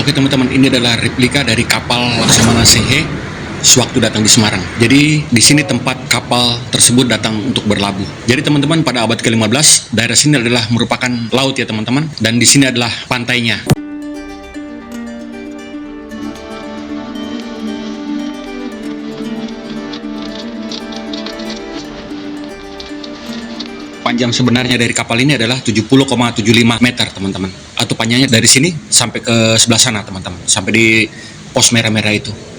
Oke teman-teman, ini adalah replika dari kapal Laksamana Sehe sewaktu datang di Semarang. Jadi di sini tempat kapal tersebut datang untuk berlabuh. Jadi teman-teman, pada abad ke-15 daerah sini adalah merupakan laut ya teman-teman, dan di sini adalah pantainya. Panjang sebenarnya dari kapal ini adalah 70,75 meter teman-teman, atau panjangnya dari sini sampai ke sebelah sana teman-teman, sampai di pos merah-merah itu.